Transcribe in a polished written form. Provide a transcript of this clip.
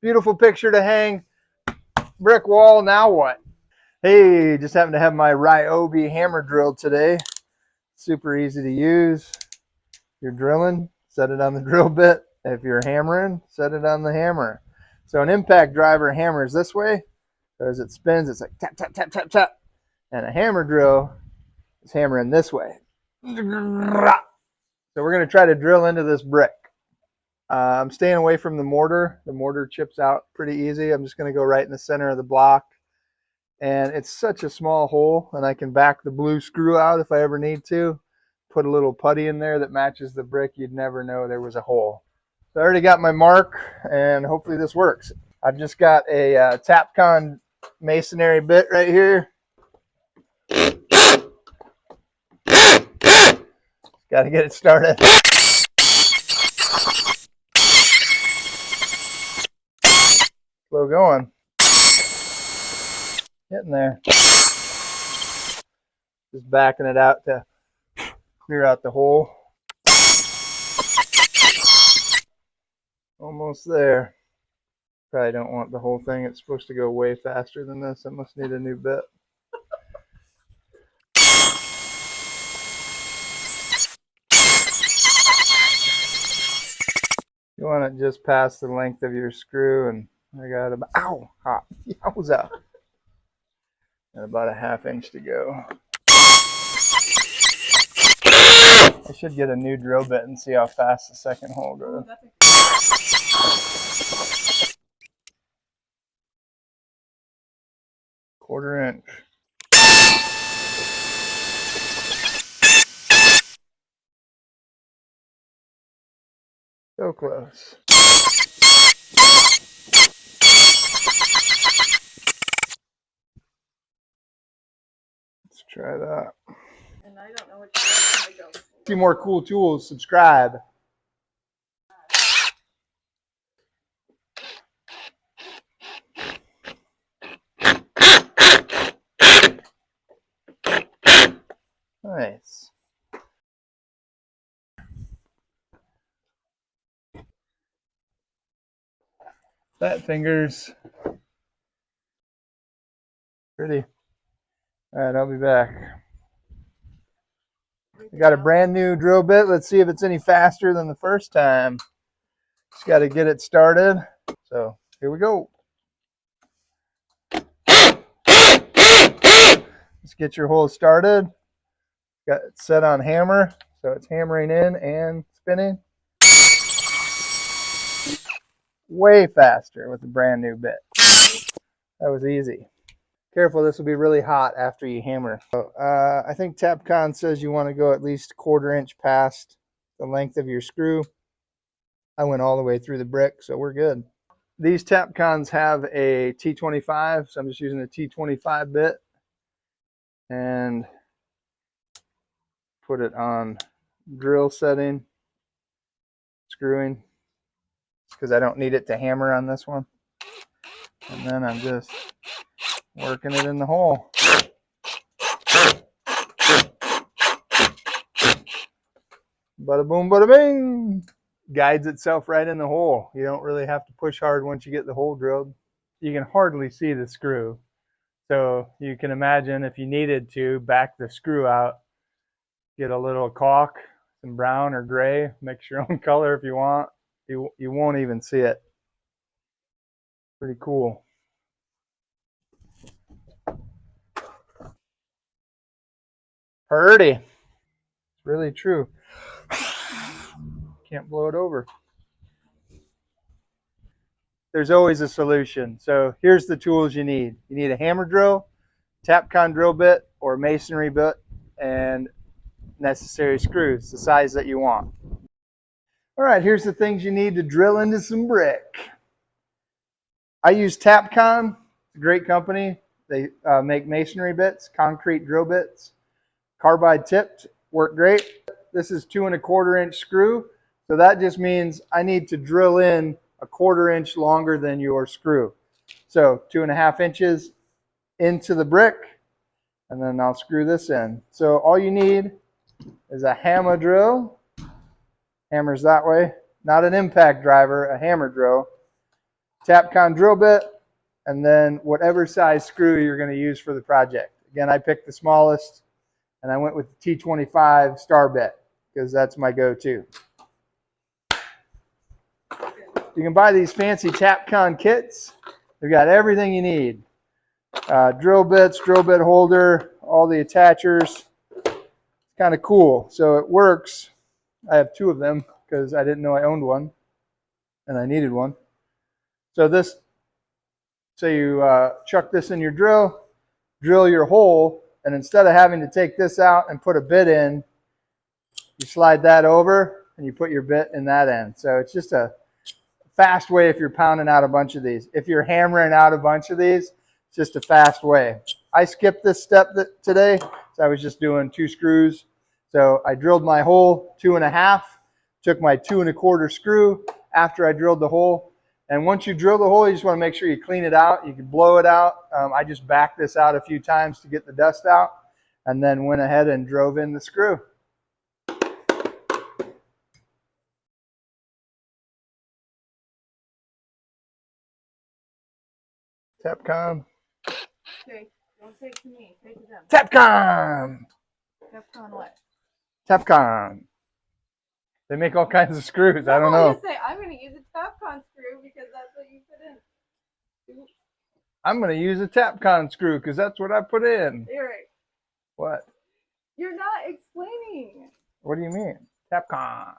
Beautiful picture to hang. Brick wall, now what? Hey, just happened to have my Ryobi hammer drilled today. Super easy to use. If you're drilling, set it on the drill bit. If you're hammering, set it on the hammer. So an impact driver hammers this way. So as it spins, it's like tap, tap, tap, tap, tap. And a hammer drill is hammering this way. So we're going to try to drill into this brick. I'm staying away from the mortar. The mortar chips out pretty easy. I'm just going to go right in the center of the block. And it's such a small hole, and I can back the blue screw out if I ever need to. Put a little putty in there that matches the brick. You'd never know there was a hole. So I already got my mark, and hopefully this works. I've just got a Tapcon masonry bit right here. Got to get it started. Slow going. Getting there. Just backing it out to clear out the hole. Almost there. Probably don't want the whole thing. It's supposed to go way faster than this. I must need a new bit. You want it just past the length of your screw, and I got about, ow, hot, yowza. And about a 1/2 inch to go. I should get a new drill bit and see how fast the second hole goes. 1/4 inch. So close. Let's try that. And I don't know which direction to go. A few more cool tools. Subscribe. Nice. Fat fingers. Pretty. All right, I'll be back. I got a brand new drill bit. Let's see if it's any faster than the first time. Just got to get it started. So here we go. Let's get your hole started. Got it set on hammer, so it's hammering in and spinning. Way faster with a brand new bit. That was easy. Careful, this will be really hot after you hammer. So, I think Tapcon says you want to go at least 1/4 inch past the length of your screw. I went all the way through the brick, so we're good. These Tapcons have a T25, so I'm just using a T25 bit and put it on drill setting, screwing, because I don't need it to hammer on this one. And then I'm just working it in the hole. Bada boom, bada bing. Guides itself right in the hole. You don't really have to push hard once you get the hole drilled. You can hardly see the screw. So you can imagine if you needed to back the screw out, get a little caulk, some brown or gray, mix your own color if you want. You won't even see it. Pretty cool. Purdy. It's really true. Can't blow it over. There's always a solution. So here's the tools you need. You need a hammer drill, Tapcon drill bit, or masonry bit, and necessary screws, the size that you want. All right, here's the things you need to drill into some brick. I use Tapcon. It's a great company. They make masonry bits, concrete drill bits, carbide tipped, work great. This is 2 1/4 inch screw. So that just means I need to drill in 1/4 inch longer than your screw. So 2 1/2 inches into the brick, and then I'll screw this in. So all you need is a hammer drill. Hammer's that way. Not an impact driver, a hammer drill. Tapcon drill bit, and then whatever size screw you're going to use for the project. Again, I picked the smallest, and I went with the T25 star bit because that's my go-to. You can buy these fancy Tapcon kits. They've got everything you need. Drill bits, drill bit holder, all the attachers. It's kind of cool. So it works. I have 2 of them because I didn't know I owned one and I needed one. So this, say you chuck this in your drill your hole, and instead of having to take this out and put a bit in, you slide that over and you put your bit in that end. So it's just a fast way if you're pounding out a bunch of these. If you're hammering out a bunch of these, it's just a fast way. I skipped this step today, so I was just doing 2 screws. So I drilled my hole 2.5, took my 2 1/4 screw after I drilled the hole. And once you drill the hole, you just want to make sure you clean it out. You can blow it out. I just backed this out a few times to get the dust out, and then went ahead and drove in the screw. Tapcon. Okay, don't say it to me. Say it to them. Tapcon. Tapcon what? Tapcon. They make all kinds of screws. I don't know. You say, I'm going to use a Tapcon screw because that's what you put in. I'm going to use a Tapcon screw because that's what I put in. Eric. What? You're not explaining. What do you mean? Tapcon.